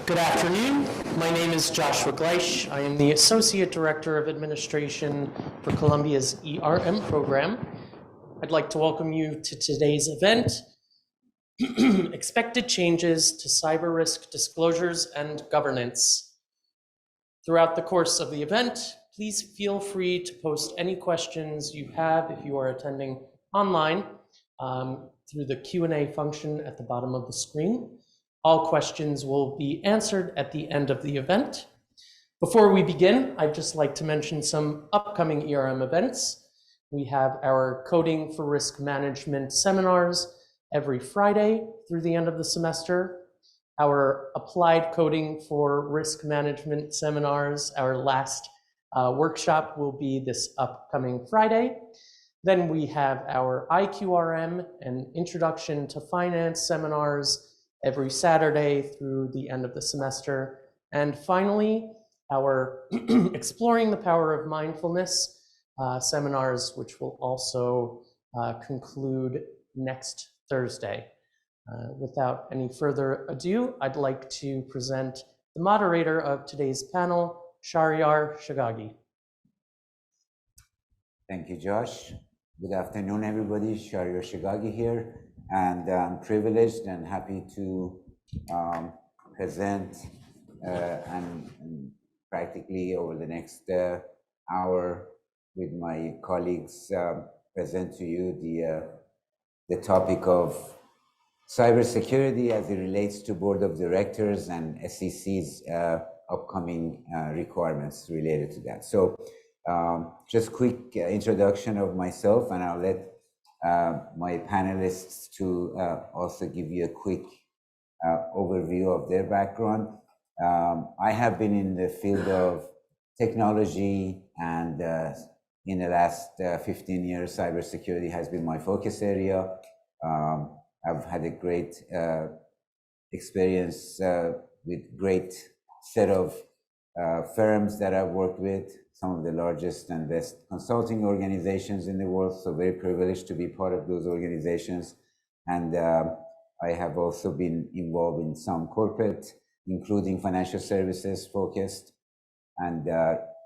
Good afternoon. My name is Joshua Gleish. I am the Associate Director of Administration for Columbia's ERM program. I'd like to welcome you to today's event, Expected Changes to Cyber Risk Disclosures and Governance. Throughout the course of the event, please feel free to post any questions you have if you are attending online through the Q&A function at the bottom of the screen. All questions will be answered at the end of the event. Before we begin, I'd just like to mention some upcoming ERM events. We have our Coding for Risk Management seminars every Friday through the end of the semester. Our Applied Coding for Risk Management seminars, our last workshop will be this upcoming Friday. Then we have our IQRM and Introduction to Finance seminars every Saturday through the end of the semester. And finally, our Exploring the Power of Mindfulness seminars, which will also conclude next Thursday. Without any further ado, I'd like to present the moderator of today's panel, Shahryar Shagagi. Thank you, Josh. Good afternoon, everybody. Shahryar Shagagi here. And I'm privileged and happy to present and practically over the next hour with my colleagues present to you the topic of cybersecurity as it relates to Board of Directors and SEC's upcoming requirements related to that. So just quick introduction of myself, and I'll let my panelists to also give you a quick overview of their background. I have been in the field of technology, and in the last 15 years, cybersecurity has been my focus area. I've had a great experience with great set of firms that I've worked with, some of the largest and best consulting organizations in the world, so very privileged to be part of those organizations. And I have also been involved in some corporate, including financial services focused, and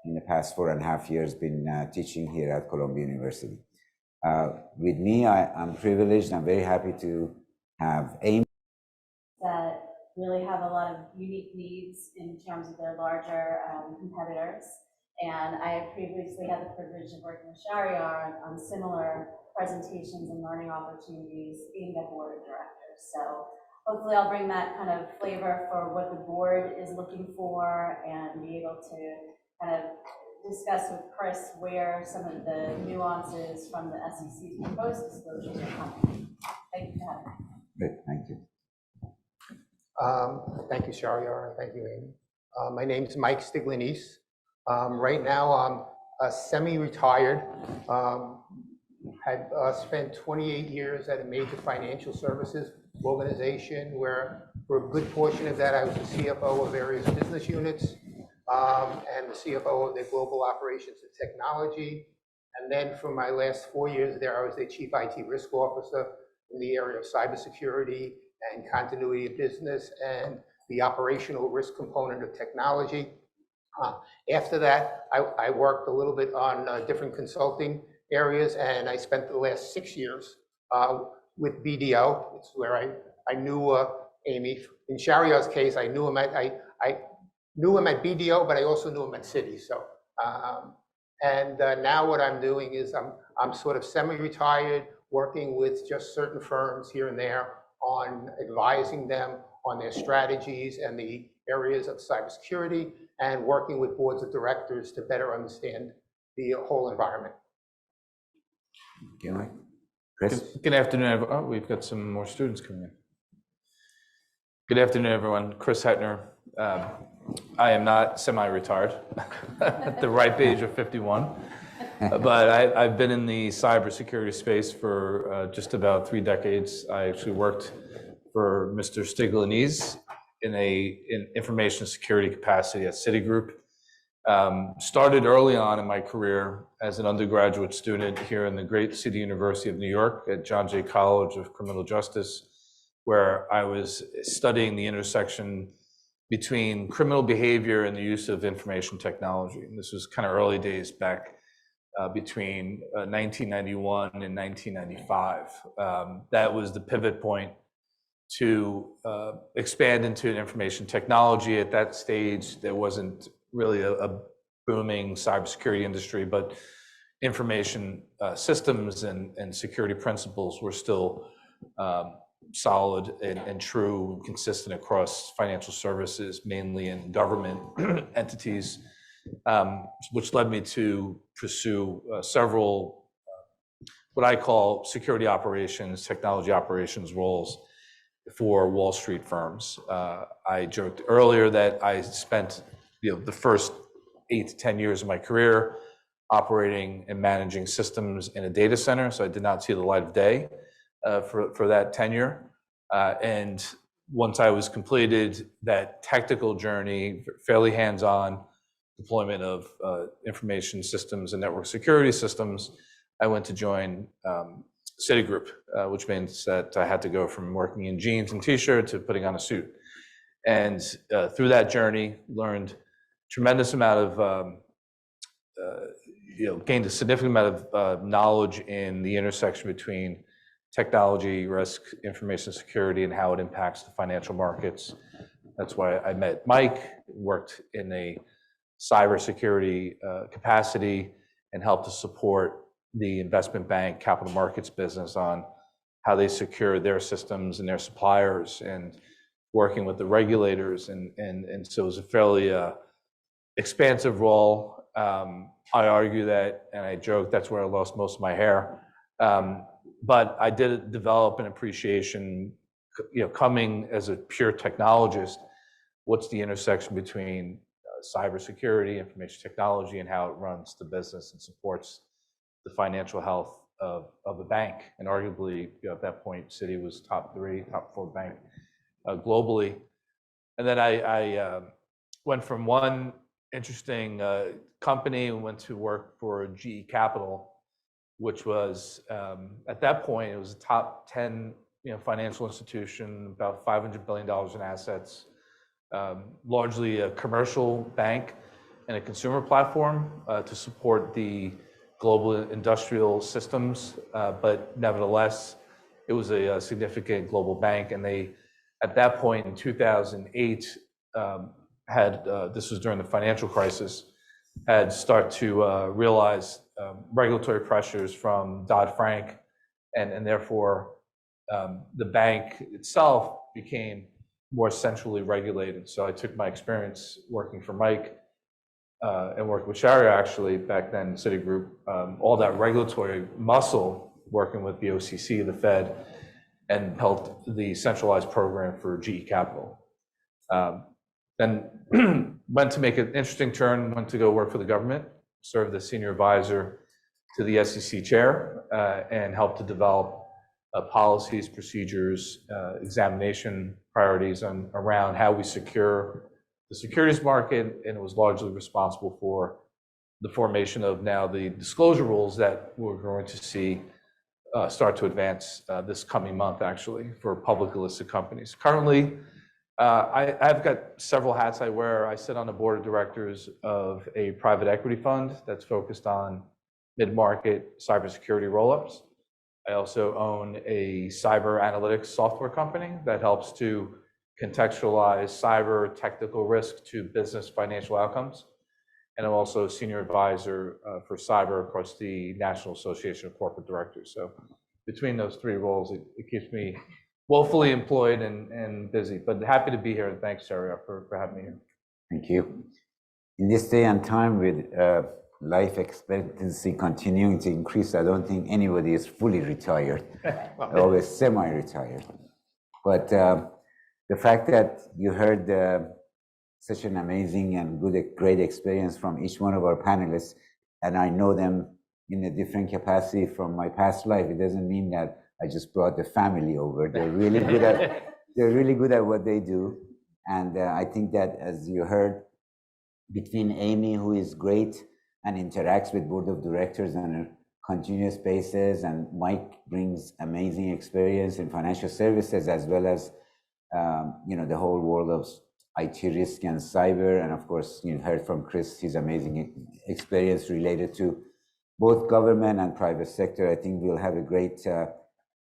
in the past 4.5 years been teaching here at Columbia University. With me, I'm privileged, I'm very happy to have Amy. That really have a lot of unique needs in terms of their larger competitors. And I have previously had the privilege of working with Shahryar on similar presentations and learning opportunities aimed at board of directors. So hopefully I'll bring that kind of flavor for what the board is looking for and be able to kind of discuss with Chris where some of the nuances from the SEC's proposed disclosures are coming. Thank you for having me. Good, thank you. Thank you, Shahryar, and thank you, Amy. My name is Mike Stiglinese. Right now, I'm semi-retired. Had spent 28 years at a major financial services organization where, for a good portion of that, I was the CFO of various business units and the CFO of their global operations and technology. And then for my last 4 years there, I was the Chief IT Risk Officer in the area of cybersecurity and continuity of business and the operational risk component of technology. After that, I worked a little bit on different consulting areas, and I spent the last 6 years with BDO. It's where I knew Amy. In Shahriyar's case, I knew him at BDO, but I also knew him at Citi. So, now what I'm doing is I'm sort of semi-retired, working with just certain firms here and there on advising them on their strategies and the areas of cybersecurity, and working with boards of directors to better understand the whole environment. Okay, Chris. Good afternoon, everyone. Oh, we've got some more students coming in. Good afternoon, everyone. Chris Hetner. I am not semi-retired at the ripe age of 51, but I've been in the cybersecurity space for just about 3 decades. I actually worked for Mr. Stiglinese in information security capacity at Citigroup. Started early on in my career as an undergraduate student here in the great City University of New York at John Jay College of Criminal Justice, where I was studying the intersection between criminal behavior and the use of information technology. And this was kind of early days back between 1991 and 1995. That was the pivot point to expand into an information technology. At that stage, there wasn't really a booming cybersecurity industry, but information systems and security principles were still solid and true and consistent across financial services, mainly in government entities, which led me to pursue several what I call security operations, technology operations roles for Wall Street firms. I joked earlier that I spent the first 8 to 10 years of my career operating and managing systems in a data center, so I did not see the light of day for that tenure. And once I was completed that technical journey, fairly hands-on deployment of information systems and network security systems, I went to join Citigroup, which means that I had to go from working in jeans and t-shirt to putting on a suit. And through that journey, learned tremendous amount of, gained a significant amount of knowledge in the intersection between technology, risk, information security, and how it impacts the financial markets. That's why I met Mike, worked in a cybersecurity capacity, and helped to support the investment bank capital markets business on how they secure their systems and their suppliers, and working with the regulators. And so it was a fairly expansive role. I argue that, and I joke, that's where I lost most of my hair. But I did develop an appreciation, coming as a pure technologist, what's the intersection between cybersecurity, information technology, and how it runs the business and supports the financial health of a bank. And arguably, at that point, Citi was top 4 bank globally. And then I went from one interesting company and went to work for GE Capital, which was, at that point, it was a top 10 financial institution, about $500 billion in assets, largely a commercial bank and a consumer platform to support the global industrial systems, but nevertheless, it was a significant global bank. And they, at that point in 2008, this was during the financial crisis, had started to realize regulatory pressures from Dodd-Frank, and therefore the bank itself became more centrally regulated. So I took my experience working for Mike and working with Sharia, actually, back then, Citigroup, all that regulatory muscle, working with the OCC, the Fed, and built the centralized program for GE Capital. Then went to make an interesting turn, went to go work for the government, served as senior advisor to the SEC chair, and helped to develop policies, procedures, examination priorities around how we secure the securities market, and it was largely responsible for the formation of now the disclosure rules that we're going to see start to advance this coming month, actually, for publicly listed companies. Currently, I've got several hats I wear. I sit on the board of directors of a private equity fund that's focused on mid-market cybersecurity roll-ups. I also own a cyber analytics software company that helps to contextualize cyber technical risk to business financial outcomes. And I'm also a senior advisor for cyber across the National Association of Corporate Directors. So between those 3 roles, it keeps me woefully employed and busy, but happy to be here. And thanks, Sharia, for having me here. Thank you. In this day and time, with life expectancy continuing to increase, I don't think anybody is fully retired. They're always semi-retired. But the fact that you heard such an amazing and great experience from each one of our panelists, and I know them in a different capacity from my past life, it doesn't mean that I just brought the family over. They're really good at what they do. And I think that, as you heard, between Amy, who is great and interacts with board of directors on a continuous basis, and Mike brings amazing experience in financial services, as well as the whole world of IT risk and cyber. And of course, you heard from Chris, his amazing experience related to both government and private sector. I think we'll have a great,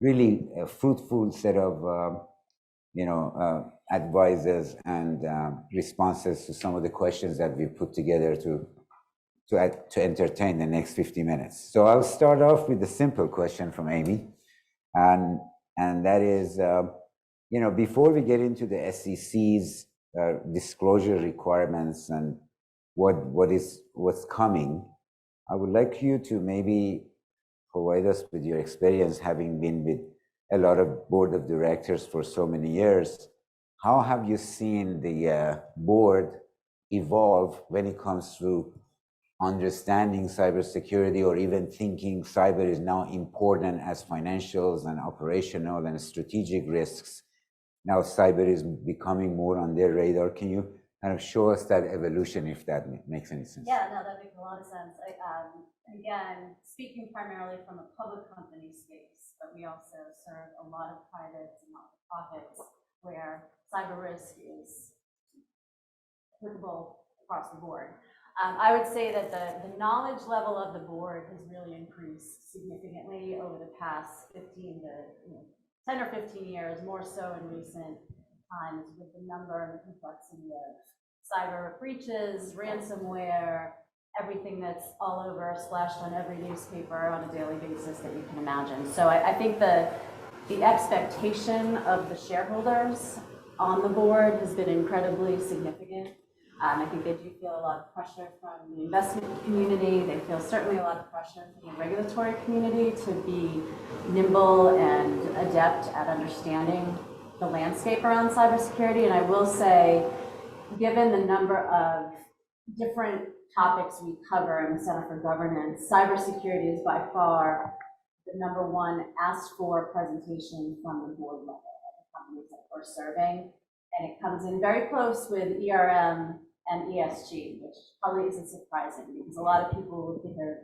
really fruitful set of advisors and responses to some of the questions that we put together to entertain the next 50 minutes. So I'll start off with a simple question from Amy, and that is, before we get into the SEC's disclosure requirements and what's coming, I would like you to maybe provide us with your experience, having been with a lot of board of directors for so many years. How have you seen the board evolve when it comes to understanding cybersecurity, or even thinking cyber is now important as financials and operational and strategic risks? Now cyber is becoming more on their radar. Can you kind of show us that evolution, if that makes any sense? Yeah, no, that makes a lot of sense. Again, speaking primarily from a public company space, but we also serve a lot of private and not-for-profits where cyber risk is applicable across the board. I would say that the knowledge level of the board has really increased significantly over the past 10 or 15 years, more so in recent times, with the number and the complexity of cyber breaches, ransomware, everything that's all over, splashed on every newspaper on a daily basis that you can imagine. So I think the expectation of the shareholders on the board has been incredibly significant. I think they do feel a lot of pressure from the investment community. They feel certainly a lot of pressure from the regulatory community to be nimble and adept at understanding the landscape around cybersecurity. And I will say, given the number of different topics we cover in the Center for Governance, cybersecurity is by far the #1 asked for presentation from the board level of the companies that we're serving. And it comes in very close with ERM and ESG, which probably isn't surprising because a lot of people would think of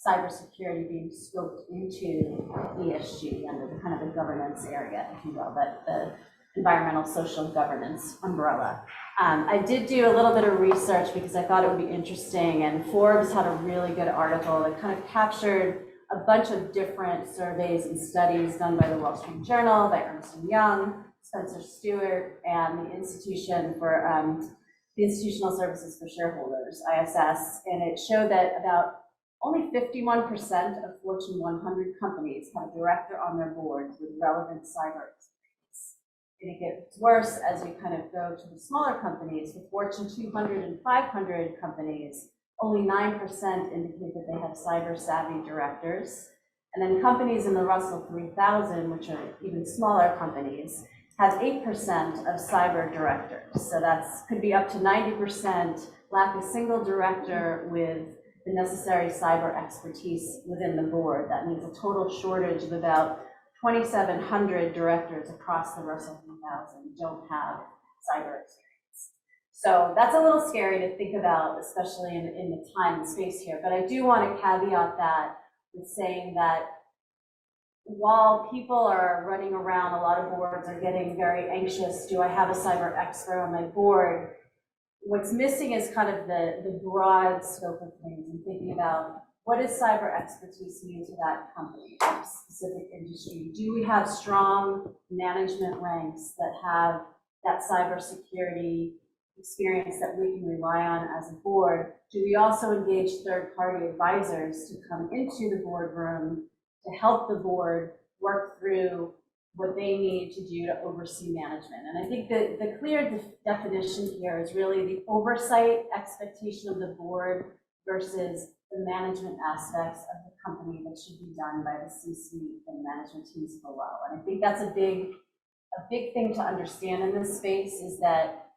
cybersecurity being scoped into ESG under the kind of the governance area, if you will, but the environmental social governance umbrella. I did do a little bit of research because I thought it would be interesting, and Forbes had a really good article that kind of captured a bunch of different surveys and studies done by the Wall Street Journal, by Ernst & Young, Spencer Stewart, and the Institution for the Institutional Services for Shareholders, ISS, and it showed that about only 51% of Fortune 100 companies have a director on their boards with relevant cyber experience. And it gets worse as you kind of go to the smaller companies. The Fortune 200 and 500 companies, only 9% indicate that they have cyber-savvy directors. And then companies in the Russell 3000, which are even smaller companies, have 8% of cyber directors. So that's could be up to 90% lack a single director with the necessary cyber expertise within the board. That means a total shortage of about 2,700 directors across the Russell 3000 don't have cyber experience. So that's a little scary to think about, especially in the time and space here. But I do want to caveat that with saying that while people are running around, a lot of boards are getting very anxious, do I have a cyber expert on my board? What's missing is kind of the broad scope of things and thinking about what does cyber expertise mean to that company, that specific industry? Do we have strong management ranks that have that cybersecurity experience that we can rely on as a board? Do we also engage third-party advisors to come into the boardroom to help the board work through what they need to do to oversee management? And I think that the clear definition here is really the oversight expectation of the board versus the management aspects of the company that should be done by the C-suite and management teams below. And I think that's a big thing to understand in this space is that,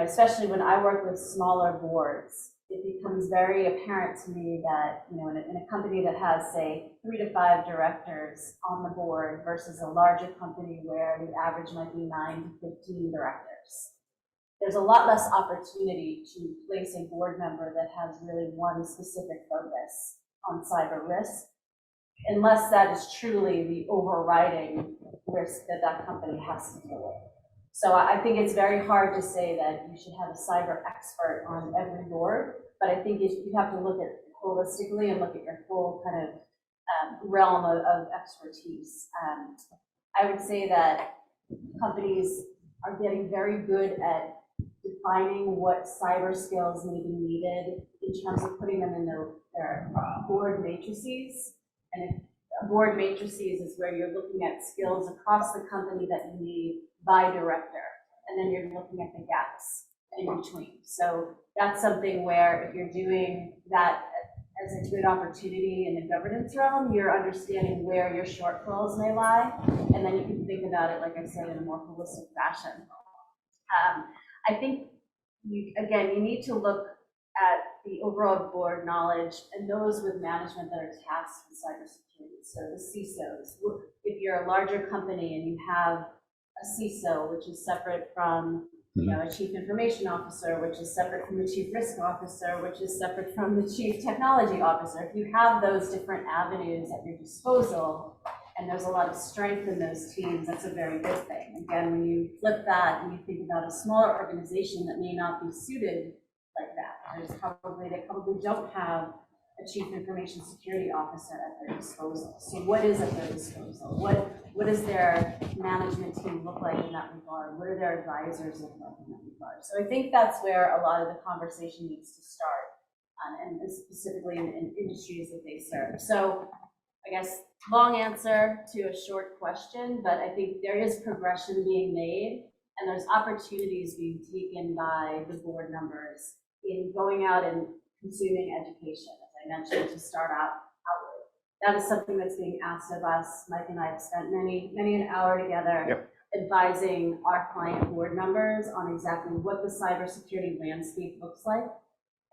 especially when I work with smaller boards, it becomes very apparent to me that, in a company that has, say, 3 to 5 directors on the board versus a larger company where the average might be 9 to 15 directors, there's a lot less opportunity to place a board member that has really one specific focus on cyber risk, unless that is truly the overriding risk that that company has to deal with. So I think it's very hard to say that you should have a cyber expert on every board, but I think you have to look at it holistically and look at your full kind of realm of expertise. I would say that companies are getting very good at defining what cyber skills may be needed in terms of putting them in their board matrices. And if a board matrices is where you're looking at skills across the company that you need by director, and then you're looking at the gaps in between. So that's something where if you're doing that as a good opportunity in the governance realm, you're understanding where your shortfalls may lie, and then you can think about it, like I said, in a more holistic fashion. I think, you need to look at the overall board knowledge and those with management that are tasked with cybersecurity. So the CISOs, if you're a larger company and you have a CISO, which is separate from a chief information officer, which is separate from the chief risk officer, which is separate from the chief technology officer. If you have those different avenues at your disposal, and there's a lot of strength in those teams, that's a very good thing. Again, when you flip that and you think about a smaller organization that may not be suited like that, they probably don't have a chief information security officer at their disposal. So what is at their disposal? What does their management team look like in that regard? What do their advisors look like in that regard? So I think that's where a lot of the conversation needs to start, and specifically in industries that they serve. So I guess long answer to a short question, but I think there is progression being made, and there's opportunities being taken by the board members in going out and consuming education, as I mentioned, to start out with. That is something that's being asked of us. Mike and I have spent many an hour together advising our client board members on exactly what the cybersecurity landscape looks like,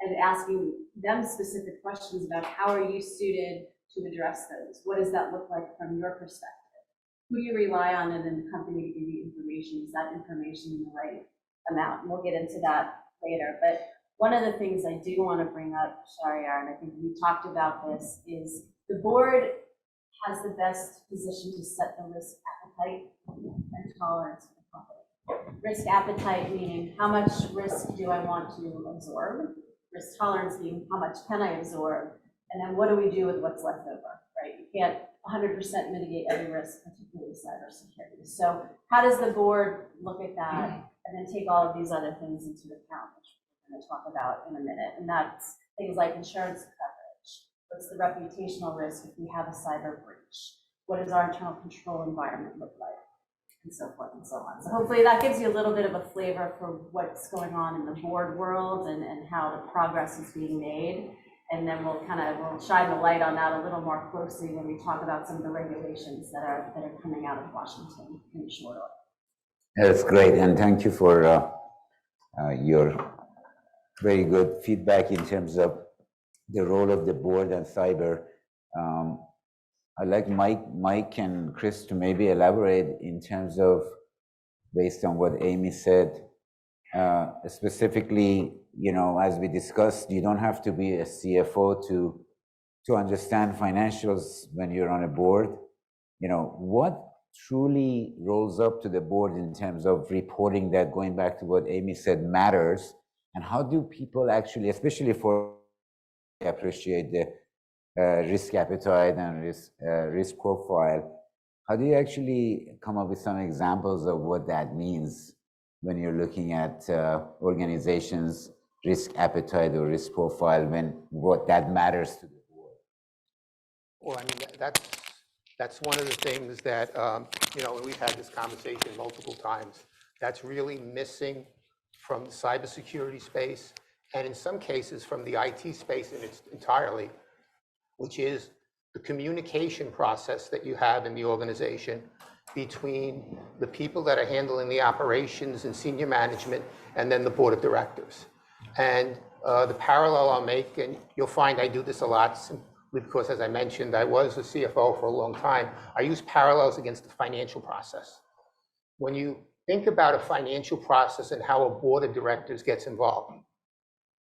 and asking them specific questions about how are you suited to address those? What does that look like from your perspective? Who do you rely on in the company to give you information? Is that information in the right amount? And we'll get into that later. But one of the things I do want to bring up, Shariar, and I think we talked about this, is the board has the best position to set the risk appetite and tolerance for the company. Risk appetite meaning how much risk do I want to absorb? Risk tolerance meaning how much can I absorb? And then what do we do with what's left over, right? You can't 100% mitigate every risk, particularly cybersecurity. So how does the board look at that and then take all of these other things into account, which we're going to talk about in a minute? And that's things like insurance coverage. What's the reputational risk if we have a cyber breach? What does our internal control environment look like? And so forth and so on. So hopefully that gives you a little bit of a flavor for what's going on in the board world and how the progress is being made. And then we'll shine the light on that a little more closely when we talk about some of the regulations that are coming out of Washington in short order. That's great, and thank you for your very good feedback in terms of the role of the board and cyber. I'd like Mike and Chris to maybe elaborate in terms of, based on what Amy said, specifically, as we discussed, you don't have to be a CFO to understand financials when you're on a board. What truly rolls up to the board in terms of reporting that, going back to what Amy said, matters, and how do people actually, especially for appreciate the risk appetite and risk profile, how do you actually come up with some examples of what that means when you're looking at organizations' risk appetite or risk profile, when what that matters to the board? Well, I mean, that's one of the things that, we've had this conversation multiple times, that's really missing from the cybersecurity space, and in some cases from the IT space in its entirely, which is the communication process that you have in the organization between the people that are handling the operations and senior management and then the board of directors. And the parallel I'll make, and you'll find I do this a lot simply because, as I mentioned, I was a CFO for a long time. I use parallels against the financial process. When you think about a financial process and how a board of directors gets involved,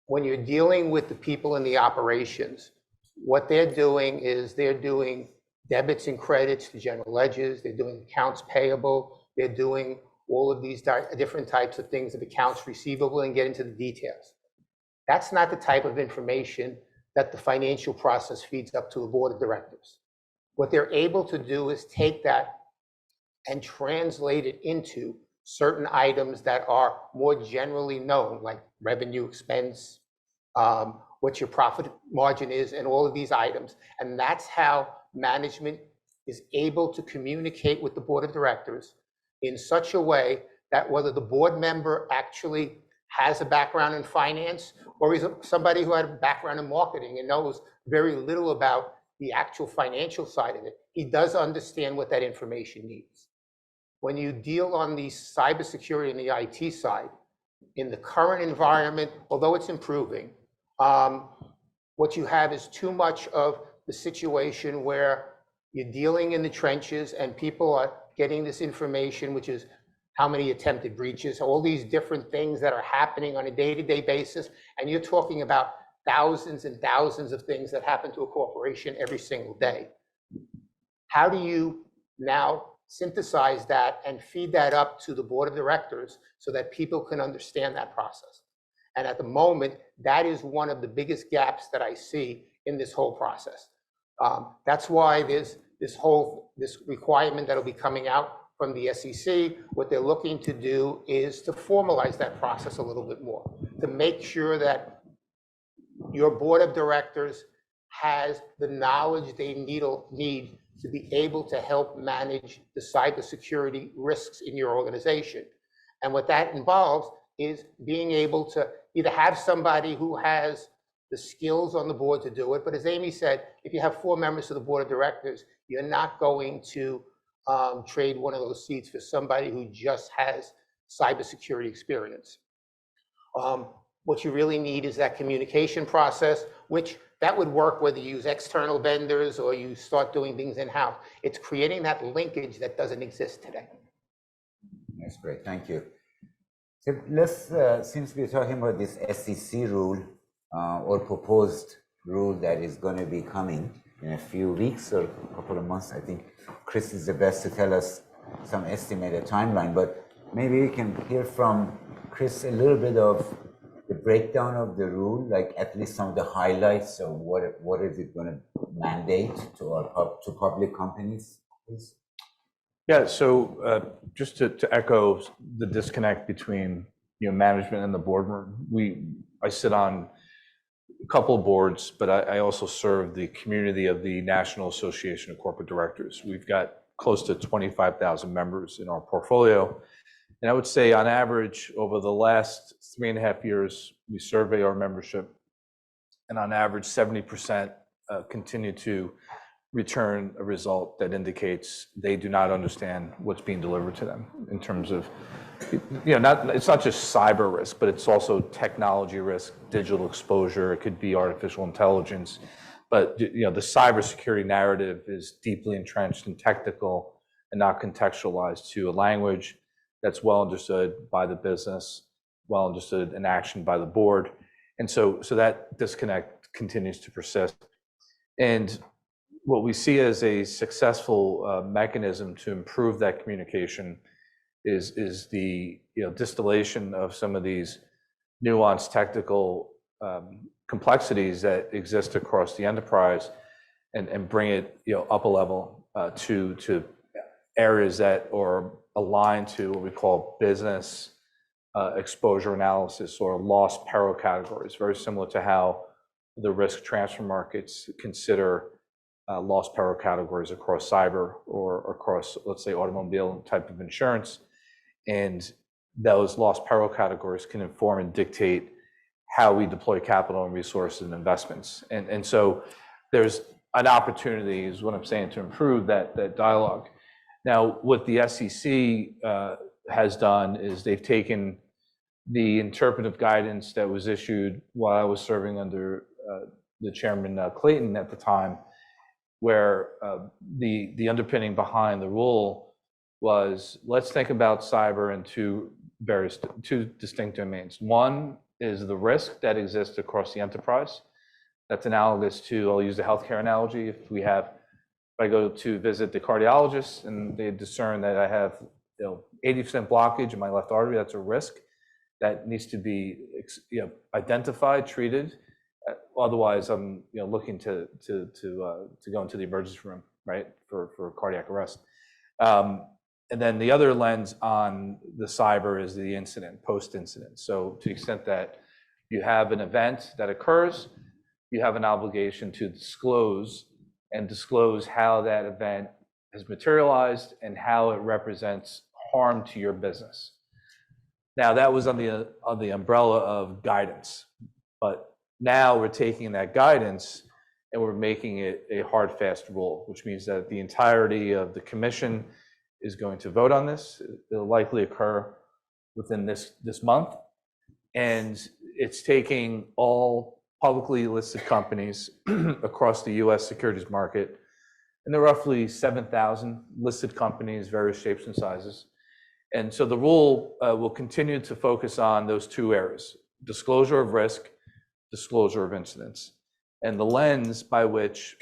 when you're dealing with the people in the operations, what they're doing is they're doing debits and credits to general ledgers, they're doing accounts payable, they're doing all of these different types of things of accounts receivable and get into the details. That's not the type of information that the financial process feeds up to a board of directors. What they're able to do is take that and translate it into certain items that are more generally known, like revenue, expense, what your profit margin is, and all of these items. And that's how management is able to communicate with the board of directors in such a way that whether the board member actually has a background in finance or is somebody who had a background in marketing and knows very little about the actual financial side of it, he does understand what that information needs. When you deal on the cybersecurity and the IT side, in the current environment, although it's improving, what you have is too much of the situation where you're dealing in the trenches and people are getting this information, which is how many attempted breaches, all these different things that are happening on a day-to-day basis. And you're talking about thousands and thousands of things that happen to a corporation every single day. How do you now synthesize that and feed that up to the board of directors so that people can understand that process? And at the moment, that is one of the biggest gaps that I see in this whole process. That's why there's this requirement that'll be coming out from the SEC. What they're looking to do is to formalize that process a little bit more, to make sure that your board of directors has the knowledge they need to be able to help manage the cybersecurity risks in your organization. And what that involves is being able to either have somebody who has the skills on the board to do it, but as Amy said, if you have 4 members of the board of directors, you're not going to trade one of those seats for somebody who just has cybersecurity experience. What you really need is that communication process, which that would work whether you use external vendors or you start doing things in-house. It's creating that linkage that doesn't exist today. That's great, thank you. So let's, since we're talking about this SEC rule or proposed rule that is going to be coming in a few weeks or a couple of months, I think Chris is the best to tell us some estimated timeline, but maybe we can hear from Chris a little bit of the breakdown of the rule, like at least some of the highlights of what is it going to mandate to public companies, please? Yeah, so just to echo the disconnect between management and the boardroom, I sit on a couple of boards, but I also serve the community of the National Association of Corporate Directors. We've got close to 25,000 members in our portfolio. And I would say on average, over the last 3.5 years, we survey our membership, and on average, 70% continue to return a result that indicates they do not understand what's being delivered to them in terms of, it's not just cyber risk, but it's also technology risk, digital exposure. It could be artificial intelligence, but the cybersecurity narrative is deeply entrenched and technical and not contextualized to a language that's well understood by the business, well understood in action by the board. And so that disconnect continues to persist. And what we see as a successful mechanism to improve that communication is the distillation of some of these nuanced technical complexities that exist across the enterprise and bring it up a level to areas that are aligned to what we call business exposure analysis or loss peril categories, very similar to how the risk transfer markets consider loss peril categories across cyber or across, let's say, automobile type of insurance. And those loss peril categories can inform and dictate how we deploy capital and resources and investments. And so there's an opportunity, is what I'm saying, to improve that dialogue. Now, what the SEC has done is they've taken the interpretive guidance that was issued while I was serving under the chairman Clayton at the time, where the underpinning behind the rule was, let's think about cyber in two distinct domains. One is the risk that exists across the enterprise. That's analogous to, I'll use the healthcare analogy. If I go to visit the cardiologist and they discern that I have 80% blockage in my left artery, that's a risk that needs to be identified, treated. Otherwise, I'm looking to go into the emergency room, right, for cardiac arrest. And then the other lens on the cyber is the incident, post-incident. So to the extent that you have an event that occurs, you have an obligation to disclose how that event has materialized and how it represents harm to your business. Now, that was on the umbrella of guidance, but now we're taking that guidance and we're making it a hard, fast rule, which means that the entirety of the commission is going to vote on this. It'll likely occur within this month. And it's taking all publicly listed companies across the US securities market, and there are roughly 7,000 listed companies, various shapes and sizes. And so the rule will continue to focus on those two areas: disclosure of risk, disclosure of incidents. And the lens by which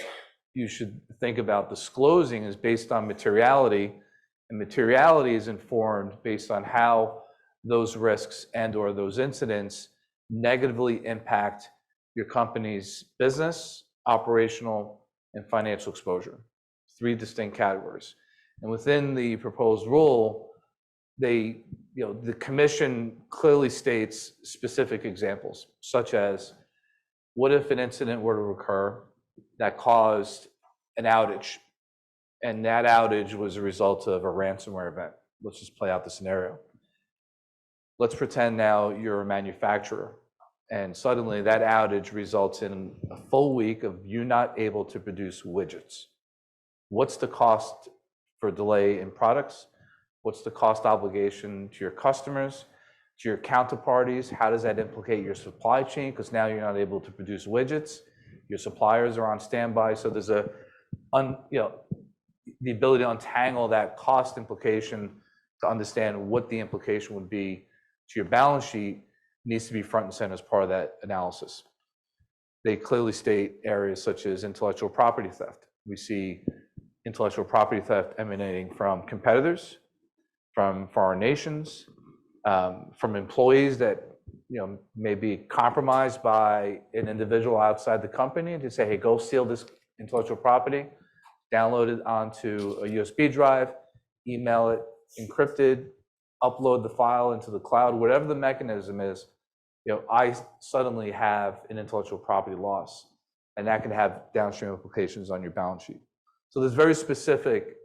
you should think about disclosing is based on materiality, and materiality is informed based on how those risks and/or those incidents negatively impact your company's business, operational, and financial exposure. 3 distinct categories. And within the proposed rule, the commission clearly states specific examples, such as, what if an incident were to occur that caused an outage, and that outage was a result of a ransomware event? Let's just play out the scenario. Let's pretend now you're a manufacturer, and suddenly that outage results in a full week of you not able to produce widgets. What's the cost for delay in products? What's the cost obligation to your customers, to your counterparties? How does that implicate your supply chain? Because now you're not able to produce widgets. Your suppliers are on standby. So there's the ability to untangle that cost implication to understand what the implication would be to your balance sheet needs to be front and center as part of that analysis. They clearly state areas such as intellectual property theft. We see intellectual property theft emanating from competitors, from foreign nations, from employees that may be compromised by an individual outside the company to say, hey, go steal this intellectual property, download it onto a USB drive, email it encrypted, upload the file into the cloud, whatever the mechanism is. I suddenly have an intellectual property loss, and that can have downstream implications on your balance sheet. So there's very specific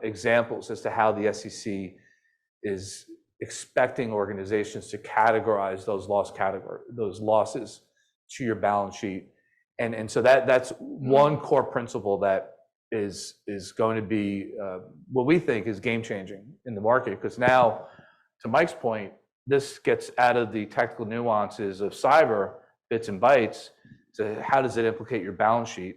examples as to how the SEC is expecting organizations to categorize those losses to your balance sheet. And so that's one core principle that is going to be what we think is game changing in the market, because now, to Mike's point, this gets out of the technical nuances of cyber bits and bytes to how does it implicate your balance sheet.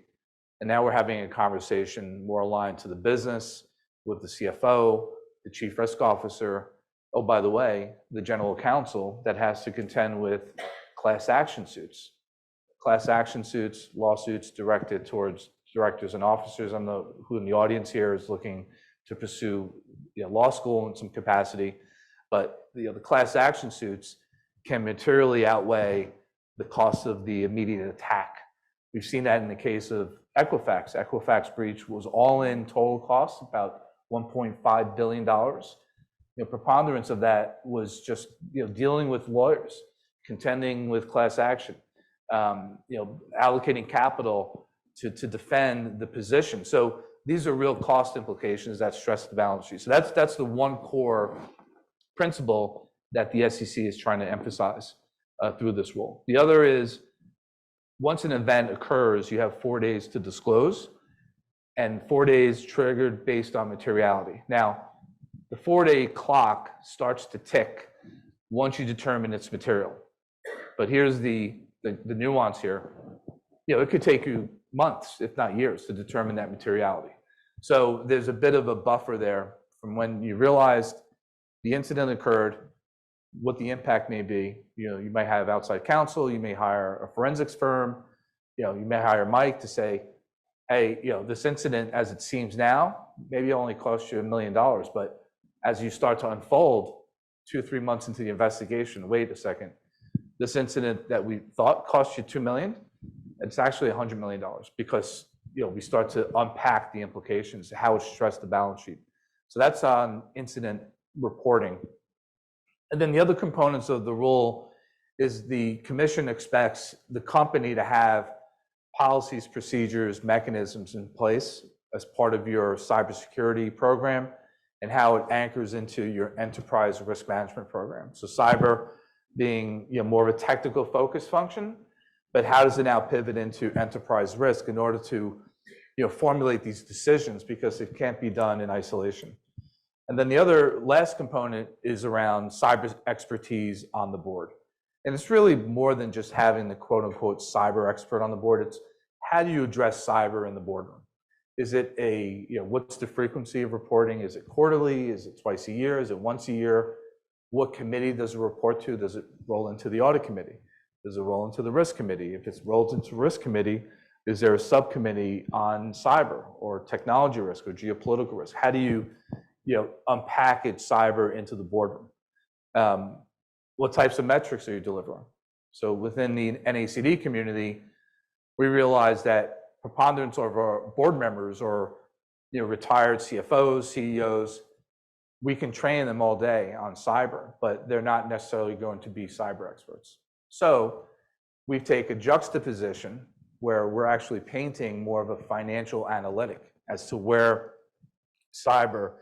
And now we're having a conversation more aligned to the business with the CFO, the chief risk officer, oh, by the way, the general counsel that has to contend with class action suits. Class action suits, lawsuits directed towards directors and officers. Who in the audience here is looking to pursue law school in some capacity. But the class action suits can materially outweigh the cost of the immediate attack. We've seen that in the case of Equifax. Equifax breach was all in total cost, about $1.5 billion. Preponderance of that was just dealing with lawyers, contending with class action, allocating capital to defend the position. So these are real cost implications that stress the balance sheet. So that's the one core principle that the SEC is trying to emphasize through this rule. The other is, once an event occurs, you have 4 days to disclose, and 4 days triggered based on materiality. Now, the 4-day clock starts to tick once you determine it's material. But here's the nuance here. It could take you months, if not years, to determine that materiality. So there's a bit of a buffer there from when you realized the incident occurred, what the impact may be. You might have outside counsel, you may hire a forensics firm, you may hire Mike to say, hey, this incident as it seems now, maybe only cost you $1 million, but as you start to unfold 2 or 3 months into the investigation, wait a second, this incident that we thought cost you $2 million, it's actually $100 million, because we start to unpack the implications, how it stressed the balance sheet. So that's on incident reporting. And then the other components of the rule is the commission expects the company to have policies, procedures, mechanisms in place as part of your cybersecurity program, and how it anchors into your enterprise risk management program. So cyber being more of a technical focus function, but how does it now pivot into enterprise risk in order to formulate these decisions, because it can't be done in isolation. And then the other last component is around cyber expertise on the board. And it's really more than just having the quote unquote cyber expert on the board. It's how do you address cyber in the boardroom? Is it what's the frequency of reporting? Is it quarterly? Is it twice a year? Is it once a year? What committee does it report to? Does it roll into the audit committee? Does it roll into the risk committee? If it's rolled into risk committee, is there a subcommittee on cyber or technology risk or geopolitical risk? How do you unpackage cyber into the boardroom? What types of metrics are you delivering? So within the NACD community, we realized that preponderance of our board members or retired CFOs, CEOs, we can train them all day on cyber, but they're not necessarily going to be cyber experts. So we take a juxtaposition where we're actually painting more of a financial analytic as to where cyber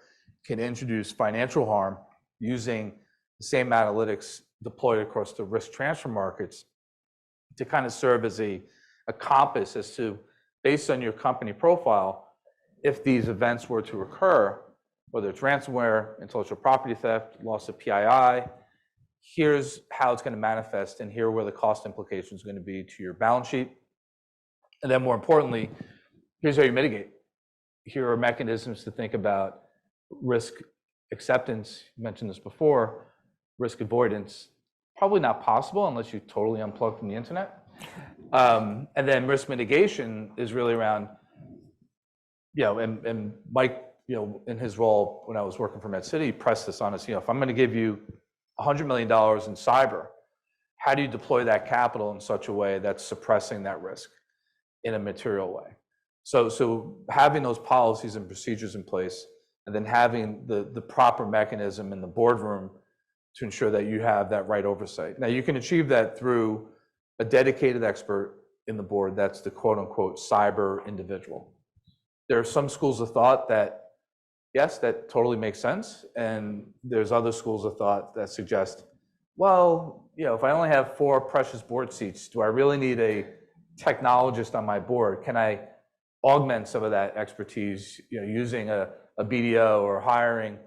can introduce financial harm using the same analytics deployed across the risk transfer markets to kind of serve as a compass as to, based on your company profile, if these events were to occur, whether it's ransomware, intellectual property theft, loss of PII, here's how it's going to manifest, and here are where the cost implications are going to be to your balance sheet. And then more importantly, here's how you mitigate. Here are mechanisms to think about risk acceptance. You mentioned this before, risk avoidance. Probably not possible unless you totally unplug from the internet. And then risk mitigation is really around, and Mike, in his role when I was working for Med City, pressed this on us. If I'm going to give you $100 million in cyber, how do you deploy that capital in such a way that's suppressing that risk in a material way? So having those policies and procedures in place, and then having the proper mechanism in the boardroom to ensure that you have that right oversight. Now, you can achieve that through a dedicated expert in the board that's the quote unquote cyber individual. There are some schools of thought that, yes, that totally makes sense. And there's other schools of thought that suggest, well, if I only have 4 precious board seats, do I really need a technologist on my board? Can I augment some of that expertise, using a BDO or hiring,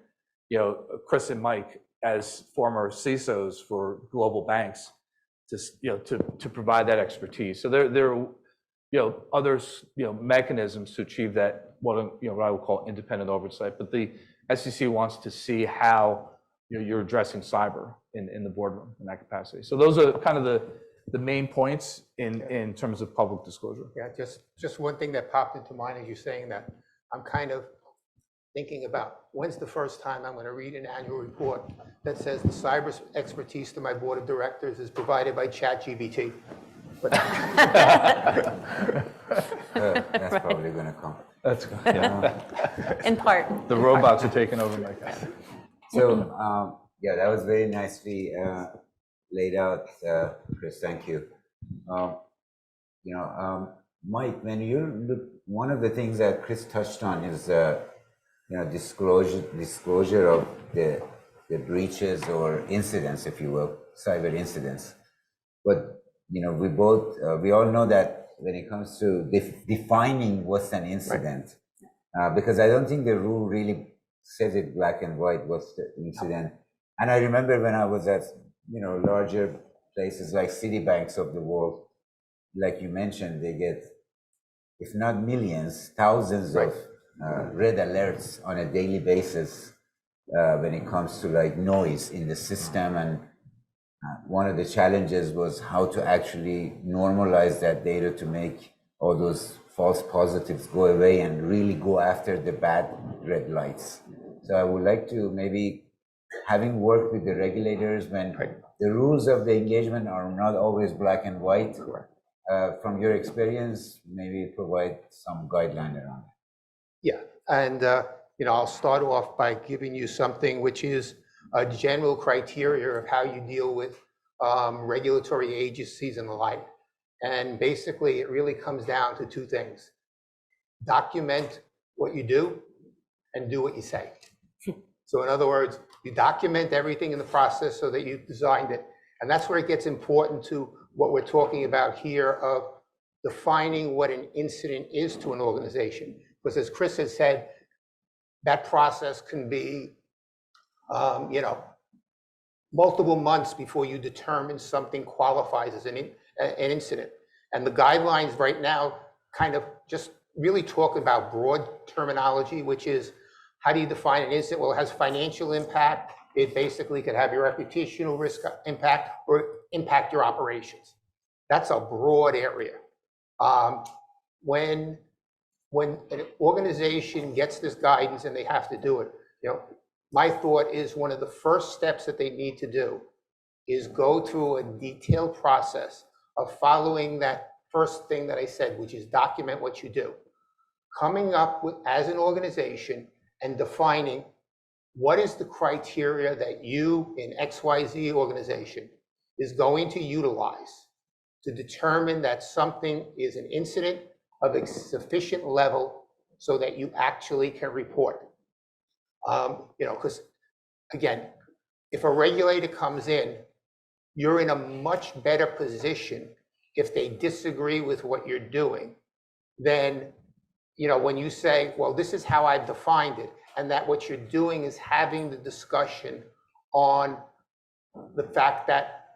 Chris and Mike as former CISOs for global banks to provide that expertise. So there are other mechanisms to achieve that, what I would call independent oversight. But the SEC wants to see how you're addressing cyber in the boardroom in that capacity. So those are kind of the main points in terms of public disclosure. Yeah, just one thing that popped into mind as you're saying that, I'm kind of thinking about when's the first time I'm going to read an annual report that says the cyber expertise to my board of directors is provided by ChatGPT. That's probably going to come. That's good. Yeah. In part. The robots are taking over my cabinet. So, yeah, that was very nicely laid out, Chris. Thank you. Mike, when you look, one of the things that Chris touched on is, disclosure of the breaches or incidents, if you will, cyber incidents. But we all know that when it comes to defining what's an incident, because I don't think the rule really says it black and white, what's the incident. And I remember when I was at, larger places like Citibanks of the world, like you mentioned, they get, if not millions, thousands of red alerts on a daily basis when it comes to like noise in the system. And one of the challenges was how to actually normalize that data to make all those false positives go away and really go after the bad red lights. So I would like to maybe, having worked with the regulators when Right. the rules of the engagement are not always black and white, Correct. from your experience, maybe provide some guideline around it. Yeah, and I'll start off by giving you something which is a general criteria of how you deal with regulatory agencies and the like. And basically, it really comes down to two things. Document what you do and do what you say. So in other words, you document everything in the process so that you designed it. And that's where it gets important to what we're talking about here of defining what an incident is to an organization. Because as Chris has said, that process can be, multiple months before you determine something qualifies as an incident. And the guidelines right now kind of just really talk about broad terminology, which is how do you define an incident? Well, it has financial impact. It basically could have your reputational risk impact or impact your operations. That's a broad area. When an organization gets this guidance and they have to do it, my thought is one of the first steps that they need to do is go through a detailed process of following that first thing that I said, which is document what you do. Coming up with, as an organization, and defining what is the criteria that you in XYZ organization is going to utilize to determine that something is an incident of a sufficient level so that you actually can report it. Because again, if a regulator comes in, you're in a much better position if they disagree with what you're doing than, when you say, well, this is how I've defined it, and that what you're doing is having the discussion on the fact that,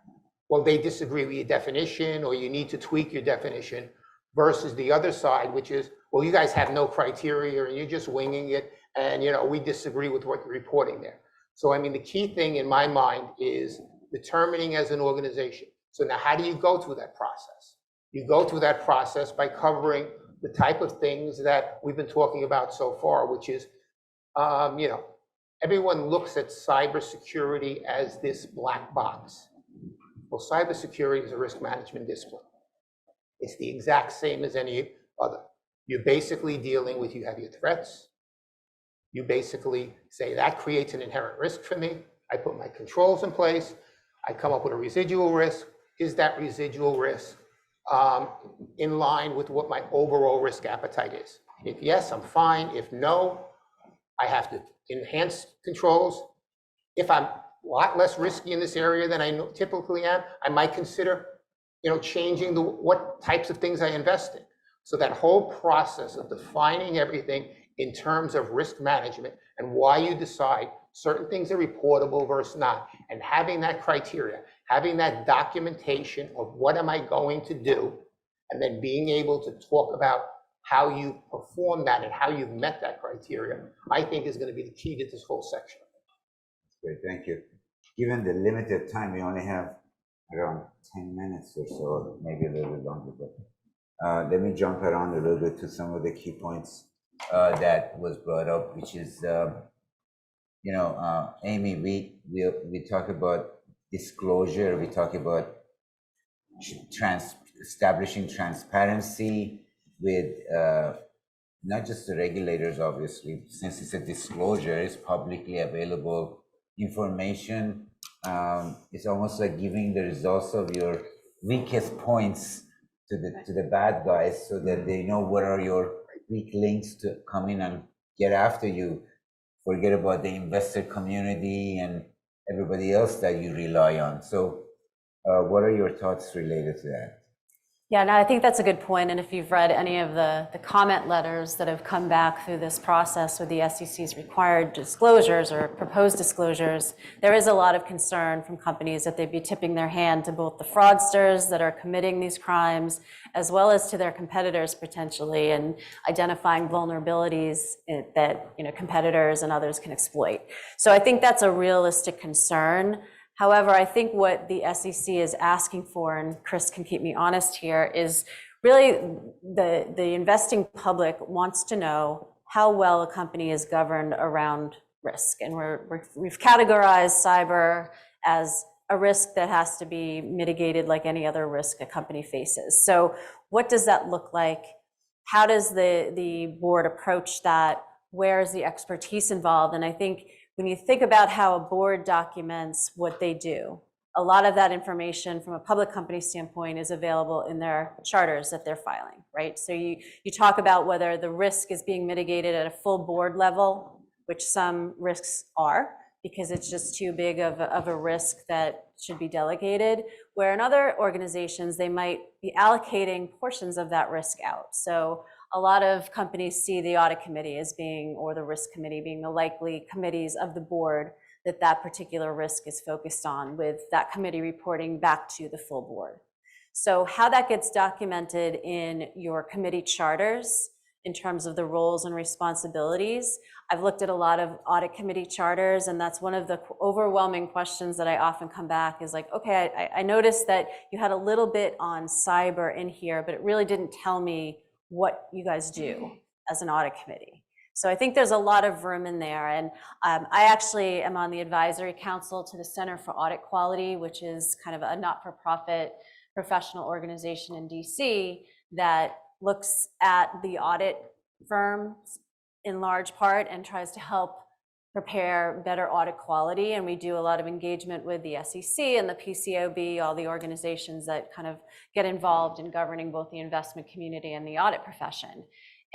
well, they disagree with your definition or you need to tweak your definition, versus the other side, which is, well, you guys have no criteria and you're just winging it, and we disagree with what you're reporting there. So I mean, the key thing in my mind is determining as an organization. So now how do you go through that process? You go through that process by covering the type of things that we've been talking about so far, which is, everyone looks at cybersecurity as this black box. Well, cybersecurity is a risk management discipline. It's the exact same as any other. You're basically dealing with, you have your threats. You basically say that creates an inherent risk for me. I put my controls in place. I come up with a residual risk. Is that residual risk in line with what my overall risk appetite is? If yes, I'm fine. If no, I have to enhance controls. If I'm a lot less risky in this area than I typically am, I might consider, changing what types of things I invest in. So that whole process of defining everything in terms of risk management and why you decide certain things are reportable versus not, and having that criteria, having that documentation of what am I going to do, and then being able to talk about how you perform that and how you've met that criteria, I think is going to be the key to this whole section. Great, thank you. Given the limited time, we only have around 10 minutes or so, maybe a little bit longer, but let me jump around a little bit to some of the key points that was brought up, which is, Amy, we talk about disclosure, we talk about establishing transparency with not just the regulators, obviously, since it's a disclosure, it's publicly available information. It's almost like giving the results of your weakest points to the bad guys so that they know what are your weak links to come in and get after you. Forget about the investor community and everybody else that you rely on. So what are your thoughts related to that? Yeah, no, I think that's a good point. And if you've read any of the comment letters that have come back through this process with the SEC's required disclosures or proposed disclosures, there is a lot of concern from companies that they'd be tipping their hand to both the fraudsters that are committing these crimes, as well as to their competitors potentially, and identifying vulnerabilities that competitors and others can exploit. So I think that's a realistic concern. However, I think what the SEC is asking for, and Chris can keep me honest here, is really the investing public wants to know how well a company is governed around risk. And we've categorized cyber as a risk that has to be mitigated like any other risk a company faces. So what does that look like? How does the board approach that? Where is the expertise involved? And I think when you think about how a board documents what they do, a lot of that information from a public company standpoint is available in their charters that they're filing, right? So you talk about whether the risk is being mitigated at a full board level, which some risks are, because it's just too big of a risk that should be delegated, where in other organizations, they might be allocating portions of that risk out. So a lot of companies see the audit committee as being, or the risk committee being the likely committees of the board that particular risk is focused on, with that committee reporting back to the full board. So how that gets documented in your committee charters in terms of the roles and responsibilities, I've looked at a lot of audit committee charters, and that's one of the overwhelming questions that I often come back is like, okay, I noticed that you had a little bit on cyber in here, but it really didn't tell me what you guys do as an audit committee. So I think there's a lot of room in there. And I actually am on the advisory council to the Center for Audit Quality, which is kind of a not-for-profit professional organization in DC that looks at the audit firms in large part and tries to help prepare better audit quality. And we do a lot of engagement with the SEC and the PCAOB, all the organizations that kind of get involved in governing both the investment community and the audit profession.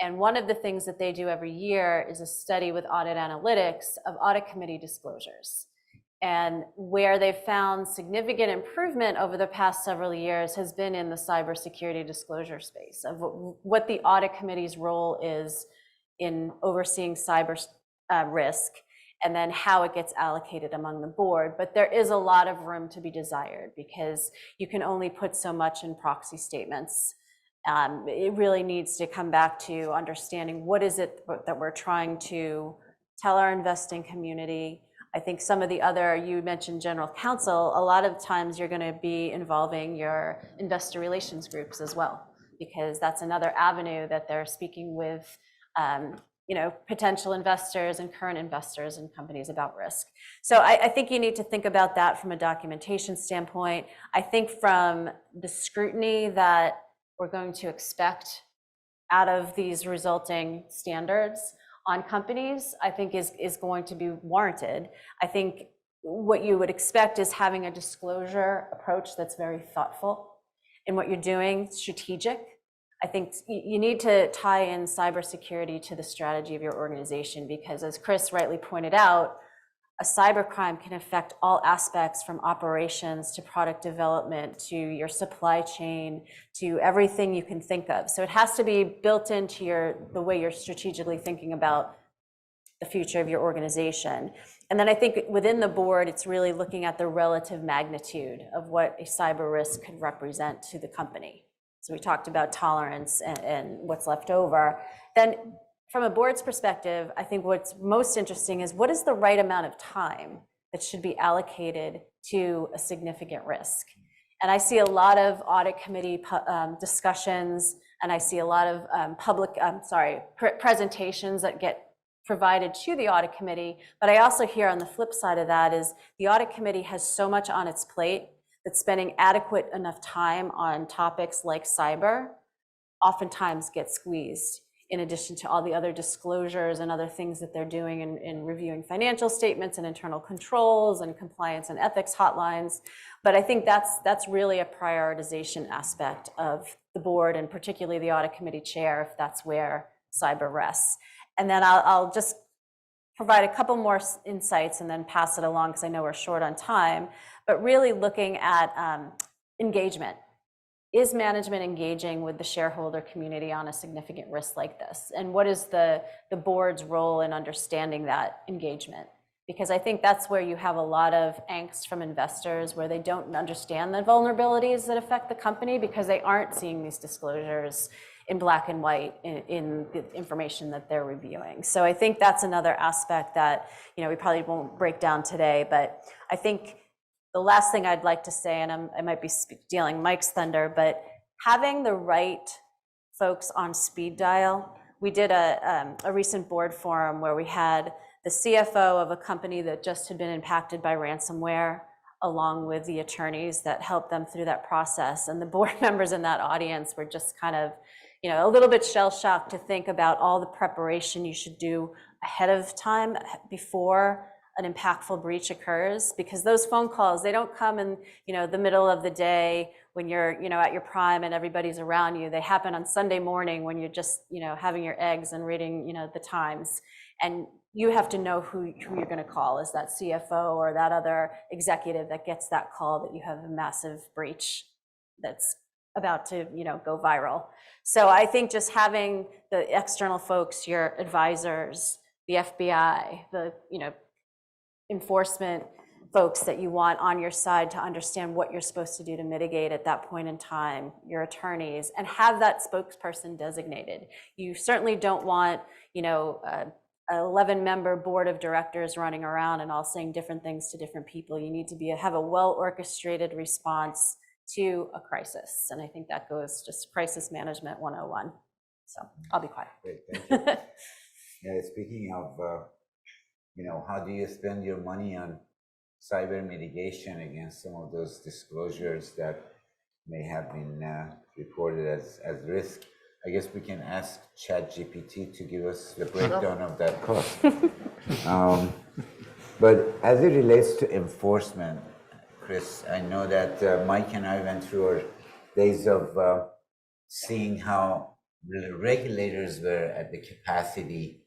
And one of the things that they do every year is a study with audit analytics of audit committee disclosures. And where they've found significant improvement over the past several years has been in the cybersecurity disclosure space of what the audit committee's role is in overseeing cyber risk, and then how it gets allocated among the board. But there is a lot of room to be desired because you can only put so much in proxy statements. It really needs to come back to understanding what is it that we're trying to tell our investing community. I think some of the other, you mentioned general counsel, a lot of times you're going to be involving your investor relations groups as well, because that's another avenue that they're speaking with potential investors and current investors in companies about risk. So I think you need to think about that from a documentation standpoint. I think from the scrutiny that we're going to expect out of these resulting standards on companies, I think is going to be warranted. I think what you would expect is having a disclosure approach that's very thoughtful in what you're doing, strategic. I think you need to tie in cybersecurity to the strategy of your organization, because as Chris rightly pointed out, a cybercrime can affect all aspects from operations to product development to your supply chain to everything you can think of. So it has to be built into the way you're strategically thinking about the future of your organization. And then I think within the board, it's really looking at the relative magnitude of what a cyber risk could represent to the company. So we talked about tolerance and what's left over. Then from a board's perspective, I think what's most interesting is what is the right amount of time that should be allocated to a significant risk. And I see a lot of audit committee discussions, and I see a lot of presentations that get provided to the audit committee. But I also hear on the flip side of that is the audit committee has so much on its plate that spending adequate enough time on topics like cyber oftentimes gets squeezed, in addition to all the other disclosures and other things that they're doing in reviewing financial statements and internal controls and compliance and ethics hotlines. But I think that's really a prioritization aspect of the board, and particularly the audit committee chair, if that's where cyber rests. And then I'll just provide a couple more insights and then pass it along, because I know we're short on time, but really looking at engagement. Is management engaging with the shareholder community on a significant risk like this? And what is the board's role in understanding that engagement? Because I think that's where you have a lot of angst from investors, where they don't understand the vulnerabilities that affect the company because they aren't seeing these disclosures in black and white in the information that they're reviewing. So I think that's another aspect that we probably won't break down today, but I think the last thing I'd like to say, and I might be stealing Mike's thunder, but having the right folks on speed dial. We did a recent board forum where we had the CFO of a company that just had been impacted by ransomware, along with the attorneys that helped them through that process. And the board members in that audience were just kind of, a little bit shell-shocked to think about all the preparation you should do ahead of time before an impactful breach occurs, because those phone calls, they don't come in, the middle of the day when you're, at your prime and everybody's around you. They happen on Sunday morning when you're just, having your eggs and reading, the Times. And you have to know who you're going to call. Is that CFO or that other executive that gets that call that you have a massive breach that's about to, go viral. So I think just having the external folks, your advisors, the FBI, the, enforcement folks that you want on your side to understand what you're supposed to do to mitigate at that point in time, your attorneys, and have that spokesperson designated. You certainly don't want, an 11-member board of directors running around and all saying different things to different people. You need to have a well-orchestrated response to a crisis. And I think that goes just crisis management 101. So I'll be quiet. Great, thank you. Yeah, speaking of, how do you spend your money on cyber mitigation against some of those disclosures that may have been reported as risk? I guess we can ask ChatGPT to give us the breakdown of that cost. But as it relates to enforcement, Chris, I know that Mike and I went through our days of seeing how the regulators were at the capacity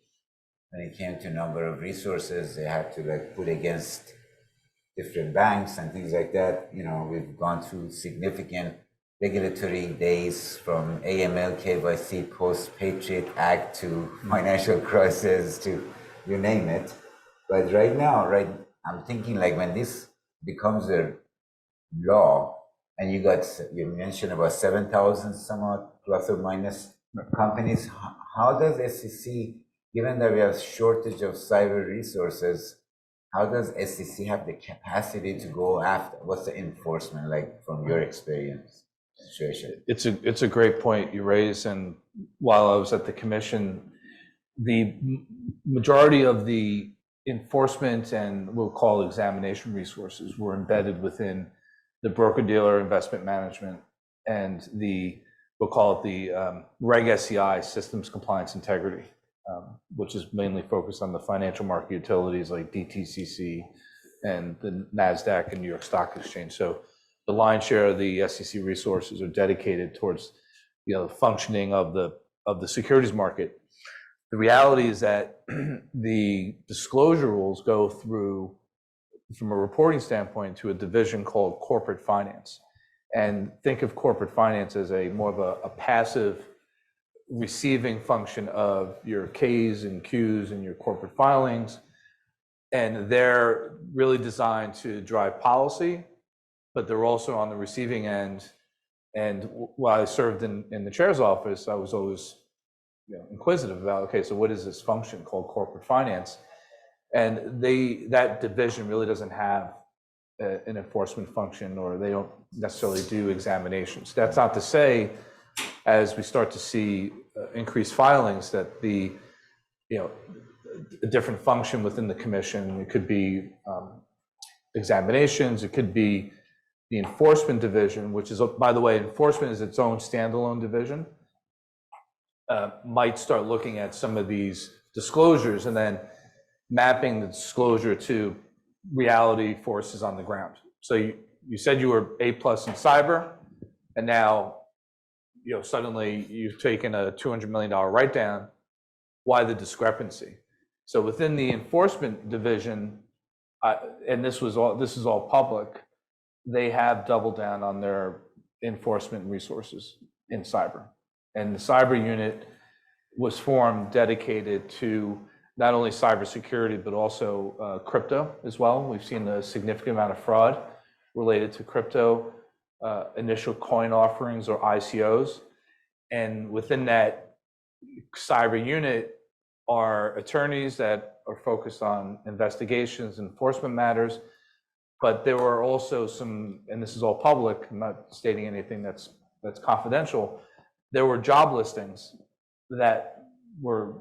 when it came to number of resources they had to put against different banks and things like that. We've gone through significant regulatory days from AML, KYC, post-Patriot Act to financial crisis to you name it. But right now, I'm thinking when this becomes a law, and you mentioned about 7,000 somewhat plus or minus companies, how does SEC, given that we have shortage of cyber resources, how does SEC have the capacity to go after? What's the enforcement like from your experience? Situation. It's a great point you raise, and while I was at the commission, the majority of the enforcement and we'll call examination resources were embedded within the broker-dealer investment management and we'll call it the Reg SCI, Systems Compliance Integrity, which is mainly focused on the financial market utilities like DTCC and the NASDAQ and New York Stock Exchange. So the lion's share of the SEC resources are dedicated towards the functioning of the securities market. The reality is that the disclosure rules go through, from a reporting standpoint, to a division called corporate finance. And think of corporate finance as more of a passive receiving function of your Ks and Qs and your corporate filings. And they're really designed to drive policy, but they're also on the receiving end. And while I served in the chair's office, I was always inquisitive about, okay, so what is this function called corporate finance? And that division really doesn't have an enforcement function, or they don't necessarily do examinations. That's not to say, as we start to see increased filings, that a different function within the commission, it could be examinations, it could be the enforcement division, which is, by the way, enforcement is its own standalone division, might start looking at some of these disclosures and then mapping the disclosure to reality forces on the ground. So you said you were A+ in cyber, and now suddenly you've taken a $200 million write-down. Why the discrepancy? So within the enforcement division, and this is all public, they have doubled down on their enforcement resources in cyber. And the cyber unit was formed dedicated to not only cybersecurity, but also crypto as well. We've seen a significant amount of fraud related to crypto, initial coin offerings or ICOs. And within that cyber unit are attorneys that are focused on investigations, enforcement matters. But there were also some, and this is all public, I'm not stating anything that's confidential, there were job listings that were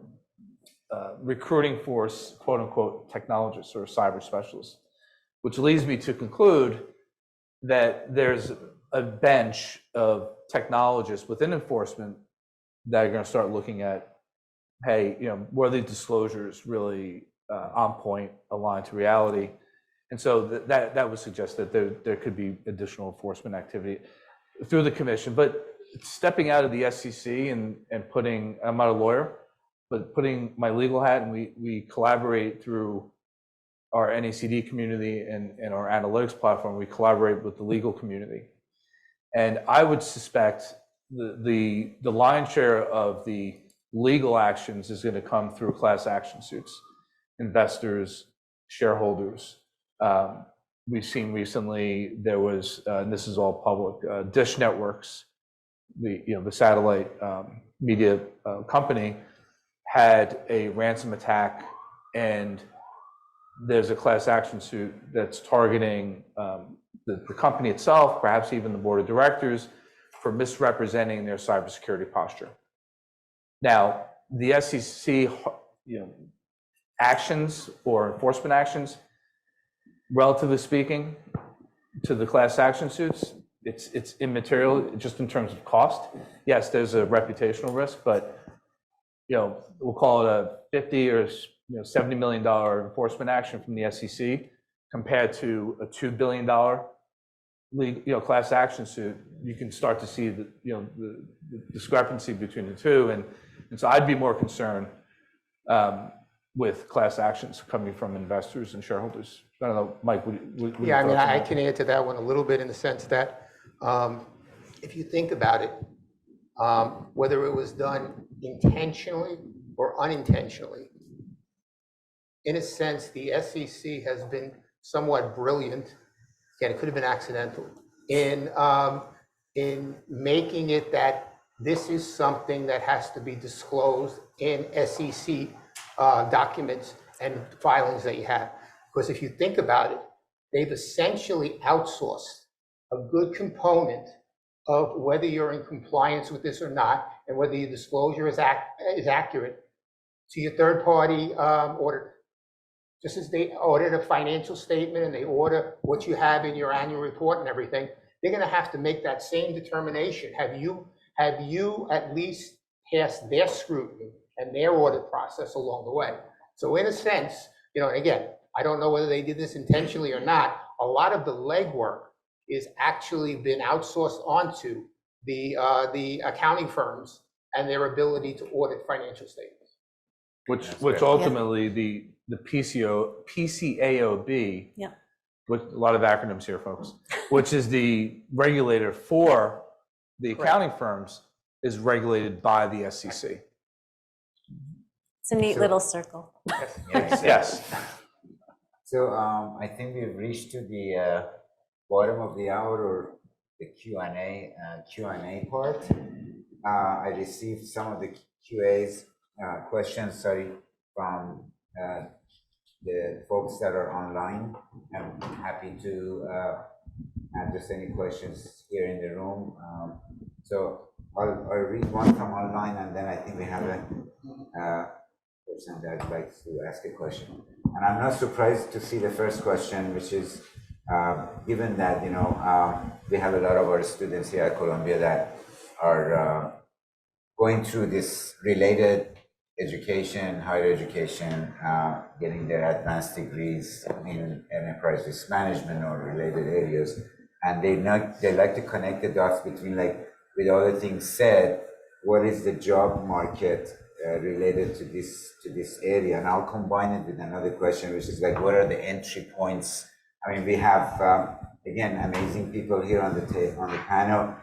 recruiting for, quote unquote, technologists or cyber specialists, which leads me to conclude that there's a bench of technologists within enforcement that are going to start looking at, hey, were the disclosures really on point, aligned to reality? And so that would suggest that there could be additional enforcement activity through the commission. But stepping out of the SEC and putting, I'm not a lawyer, but putting my legal hat, and we collaborate through our NACD community and our analytics platform, we collaborate with the legal community. And I would suspect the lion's share of the legal actions is going to come through class action suits, investors, shareholders. We've seen recently there was, and this is all public, Dish Networks, the satellite media company, had a ransom attack, and there's a class action suit that's targeting the company itself, perhaps even the board of directors, for misrepresenting their cybersecurity posture. Now, the SEC, actions or enforcement actions, relatively speaking, to the class action suits, it's immaterial just in terms of cost. Yes, there's a reputational risk, but we'll call it a $50 or $70 million enforcement action from the SEC compared to a $2 billion class action suit. You can start to see the discrepancy between the two, and so I'd be more concerned with class actions coming from investors and shareholders. I don't know, Mike. Yeah, I mean, I can add to that one a little bit in the sense that if you think about it, whether it was done intentionally or unintentionally, in a sense, the SEC has been somewhat brilliant. Again, it could have been accidental in making it that this is something that has to be disclosed in SEC documents and filings that you have. Because if you think about it, they've essentially outsourced a good component of whether you're in compliance with this or not, and whether your disclosure is accurate, to your third-party auditor. Just as they audit a financial statement and they audit what you have in your annual report and everything, they're going to have to make that same determination. Have you at least passed their scrutiny and their audit process along the way? So in a sense, again, I don't know whether they did this intentionally or not. A lot of the legwork is actually been outsourced onto the accounting firms and their ability to audit financial statements. Which ultimately the PCAOB, with a lot of acronyms here, folks, which is the regulator for the accounting firms, is regulated by the SEC. It's a neat little circle. Yes. So I think we've reached to the bottom of the hour, or the Q&A part. I received some of the questions, from the folks that are online. I'm happy to address any questions here in the room. So I'll read one from online, and then I think we have a person that likes to ask a question. And I'm not surprised to see the first question, which is, given that we have a lot of our students here at Columbia that are going through this related education, higher education, getting their advanced degrees in enterprise risk management or related areas, and they like to connect the dots between, with other things said, what is the job market related to this area? And I'll combine it with another question, which is what are the entry points? I mean, we have again amazing people here on the panel.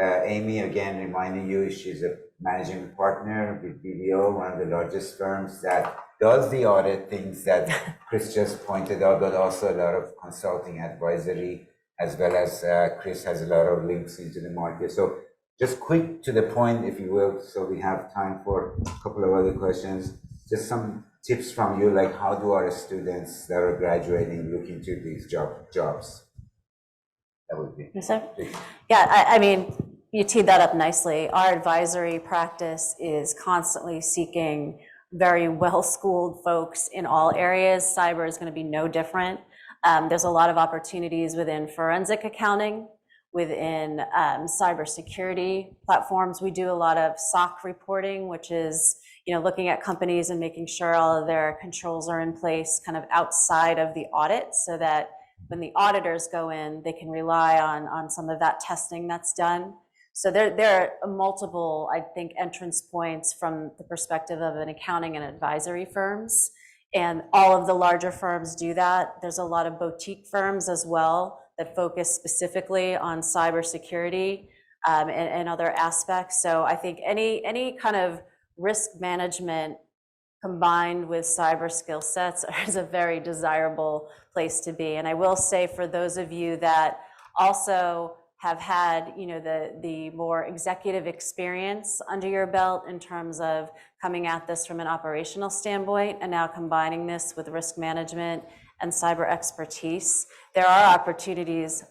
Amy, again, reminding you, she's a managing partner with BDO, one of the largest firms that does the audit things that Chris just pointed out, but also a lot of consulting advisory, as well as Chris has a lot of links into the market. So just quick to the point, if you will, so we have time for a couple of other questions. Just some tips from you, how do our students that are graduating look into these jobs? That would be. Yes, sir. Yeah, I mean, you teed that up nicely. Our advisory practice is constantly seeking very well-schooled folks in all areas. Cyber is going to be no different. There's a lot of opportunities within forensic accounting, within cybersecurity platforms. We do a lot of SOC reporting, which is looking at companies and making sure all of their controls are in place kind of outside of the audit, so that when the auditors go in, they can rely on some of that testing that's done. So there are multiple, I think, entrance points from the perspective of an accounting and advisory firms. And all of the larger firms do that. There's a lot of boutique firms as well that focus specifically on cybersecurity and other aspects. So I think any kind of risk management combined with cyber skill sets is a very desirable place to be. And I will say, for those of you that also have had the more executive experience under your belt in terms of coming at this from an operational standpoint and now combining this with risk management and cyber expertise, there are opportunities,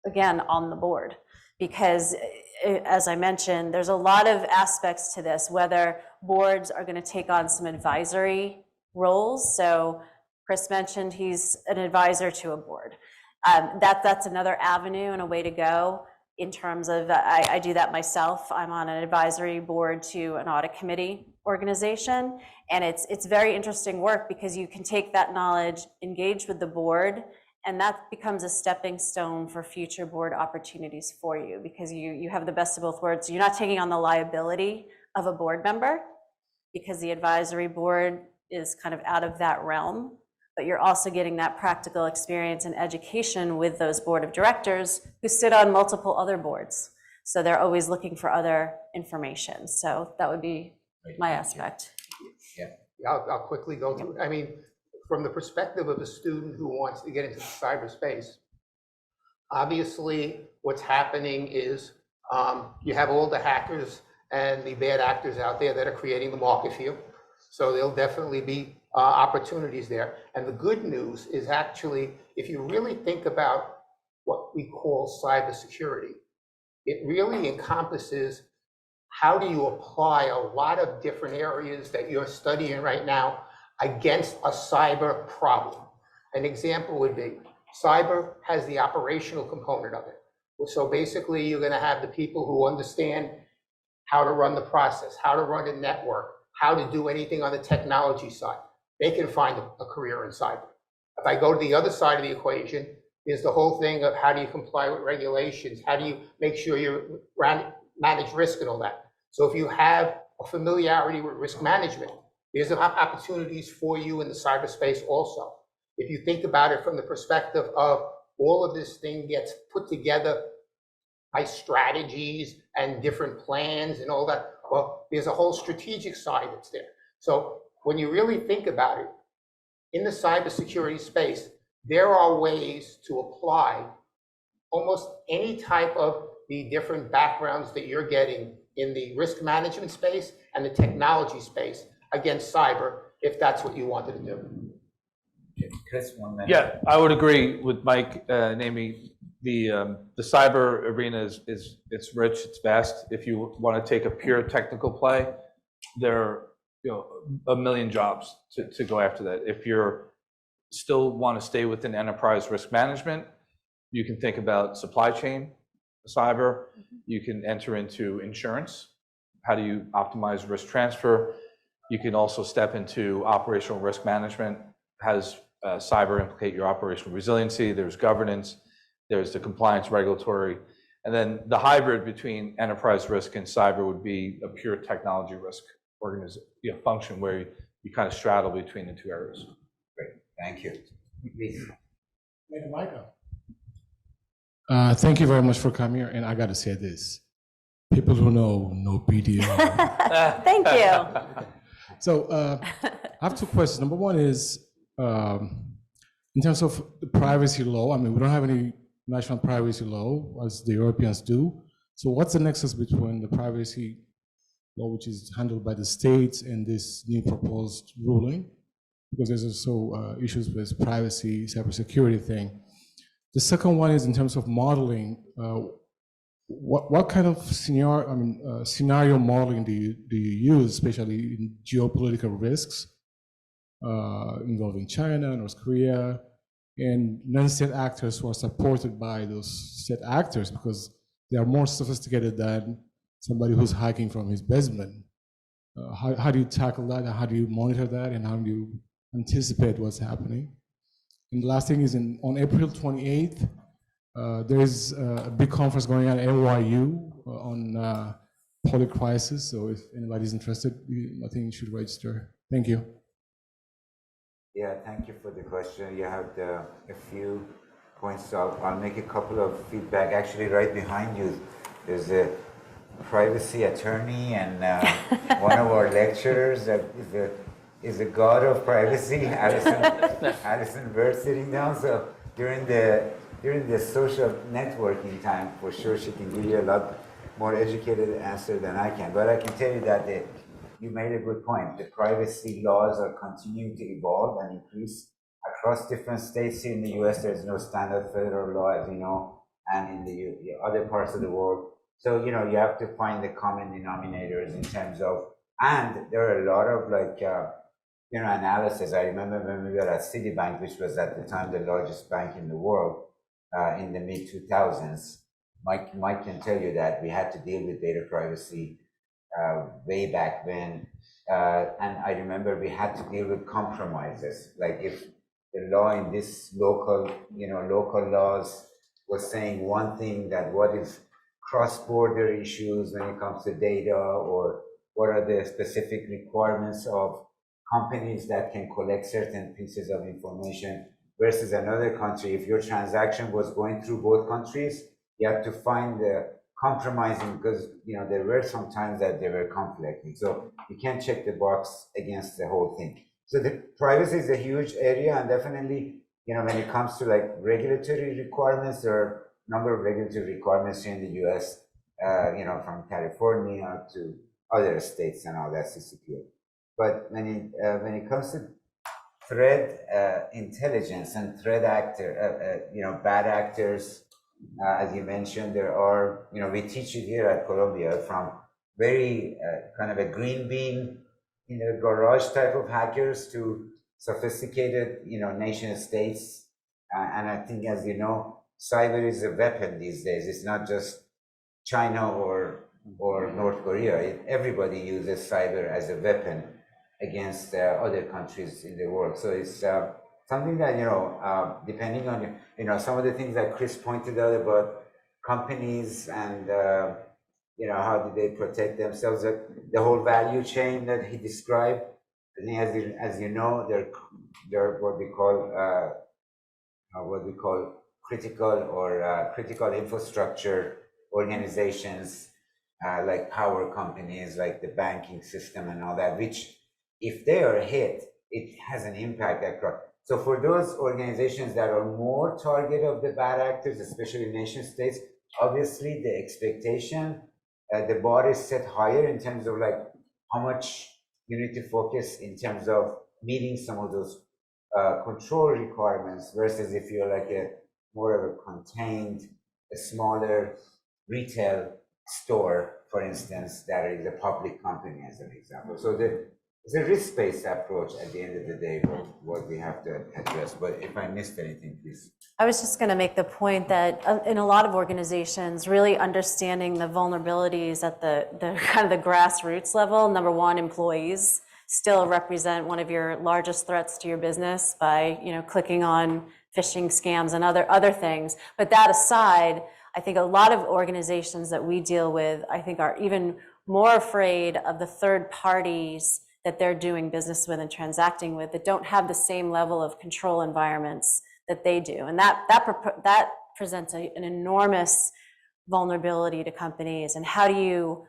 again, on the board. Because, as I mentioned, there's a lot of aspects to this, whether boards are going to take on some advisory roles. So Chris mentioned he's an advisor to a board. That's another avenue and a way to go in terms of, I do that myself. I'm on an advisory board to an audit committee organization. And it's very interesting work, because you can take that knowledge, engage with the board, and that becomes a stepping stone for future board opportunities for you, because you have the best of both worlds. You're not taking on the liability of a board member, because the advisory board is kind of out of that realm, but you're also getting that practical experience and education with those board of directors who sit on multiple other boards. So they're always looking for other information. So that would be my aspect. Yeah. I'll quickly go through. I mean, from the perspective of a student who wants to get into the cyberspace, obviously what's happening is you have all the hackers and the bad actors out there that are creating the market for you. So there'll definitely be opportunities there. And the good news is, actually, if you really think about what we call cybersecurity, it really encompasses how do you apply a lot of different areas that you're studying right now against a cyber problem. An example would be, cyber has the operational component of it. So basically, you're going to have the people who understand how to run the process, how to run a network, how to do anything on the technology side. They can find a career in cyber. If I go to the other side of the equation, there's the whole thing of how do you comply with regulations? How do you make sure you manage risk and all that? So if you have a familiarity with risk management, there's opportunities for you in the cyberspace also. If you think about it from the perspective of all of this thing gets put together by strategies and different plans and all that, well, there's a whole strategic side that's there. So when you really think about it, in the cybersecurity space, there are ways to apply almost any type of the different backgrounds that you're getting in the risk management space and the technology space against cyber, if that's what you wanted to do. Chris, 1 minute. Yeah, I would agree with Mike, namely the cyber arena it's rich, it's vast. If you want to take a pure technical play, there are a million jobs to go after that. If you're still want to stay within enterprise risk management, you can think about supply chain cyber. You can enter into insurance. How do you optimize risk transfer? You can also step into operational risk management. How does cyber implicate your operational resiliency? There's governance, there's the compliance regulatory, and then the hybrid between enterprise risk and cyber would be a pure technology risk function where you kind of straddle between the two areas. Great, thank you. Please. Michael. Thank you very much for coming here, and I got to say this. People who know BDO. Thank you. So I have two questions. Number one is, in terms of the privacy law, I mean, we don't have any national privacy law as the Europeans do. So what's the nexus between the privacy law, which is handled by the states, and this new proposed ruling? Because there's also issues with privacy, cybersecurity thing. The second one is in terms of modeling. what kind of scenario modeling do you use, especially in geopolitical risks involving China, North Korea, and non-state actors who are supported by those state actors because they are more sophisticated than somebody who's hiking from his basement? How do you tackle that, and how do you monitor that, and how do you anticipate what's happening? And the last thing is on April 28th, there is a big conference going on at NYU on public crisis. So if anybody's interested, I think you should register. Thank you. Yeah, thank you for the question. You have a few points. So I'll make a couple of feedback. Actually, right behind you, there's a privacy attorney and one of our lecturers that is a god of privacy, Alison Bird, sitting down. So during the social networking time, for sure, she can give you a lot more educated answer than I can. But I can tell you that you made a good point. The privacy laws are continuing to evolve and increase across different states. Here in the US, there's no standard federal law, as you know, and in the other parts of the world. So, you have to find the common denominators in terms of, and there are a lot of analysis. I remember when we were at Citibank, which was at the time the largest bank in the world in the mid-2000s. Mike can tell you that we had to deal with data privacy way back when. And I remember we had to deal with compromises. Like if the law in this local laws was saying one thing, that what is cross-border issues when it comes to data, or what are the specific requirements of companies that can collect certain pieces of information versus another country. If your transaction was going through both countries, you have to find the compromising, because there were some times that they were conflicting. So you can't check the box against the whole thing. So the privacy is a huge area, and definitely, when it comes to like regulatory requirements, there are a number of regulatory requirements here in the US, from California to other states and all that, CCPA. But when it comes to threat intelligence and threat bad actors, as you mentioned, there are, we teach it here at Columbia, from very kind of a green bean, garage type of hackers to sophisticated, nation states. And I think, as you know, cyber is a weapon these days. It's not just China or North Korea. Everybody uses cyber as a weapon against other countries in the world. So it's something that, depending on, some of the things that Chris pointed out about companies and, how do they protect themselves, the whole value chain that he described. I think, as you know, they're what we call critical infrastructure organizations, like power companies, like the banking system and all that, which if they are hit, it has an impact across. So for those organizations that are more target of the bad actors, especially nation states, obviously the expectation, the bar is set higher in terms of like how much you need to focus in terms of meeting some of those control requirements, versus if you're like a more of a contained, a smaller retail store, for instance, that is a public company, as an example. So it's a risk-based approach at the end of the day, what we have to address. But if I missed anything, please. I was just going to make the point that in a lot of organizations, really understanding the vulnerabilities at the kind of the grassroots level. Number one, employees still represent one of your largest threats to your business by clicking on phishing scams and other things. But that aside, I think a lot of organizations that we deal with, I think, are even more afraid of the third parties that they're doing business with and transacting with, that don't have the same level of control environments that they do. And that presents an enormous vulnerability to companies. And how do you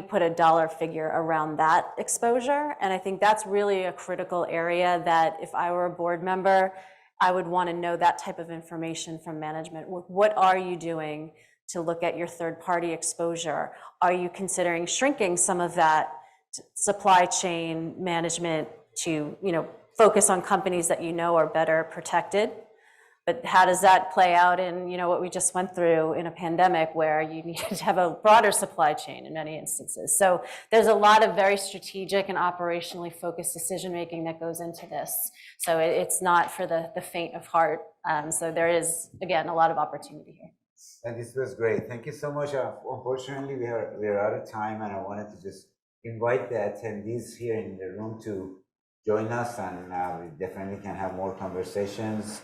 put a dollar figure around that exposure? And I think that's really a critical area that if I were a board member, I would want to know that type of information from management. What are you doing to look at your third-party exposure? Are you considering shrinking some of that supply chain management to, focus on companies that are better protected? But how does that play out in, what we just went through in a pandemic where you needed to have a broader supply chain in many instances? So there's a lot of very strategic and operationally focused decision-making that goes into this. So it's not for the faint of heart. So there is, again, a lot of opportunity here. And this was great. Thank you so much. Unfortunately, we are out of time, and I wanted to just invite the attendees here in the room to join us, and we definitely can have more conversations.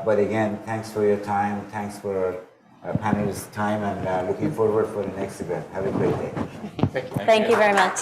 But again, thanks for your time. Thanks for panelists' time, and looking forward for the next event. Have a great day. Thank you very much.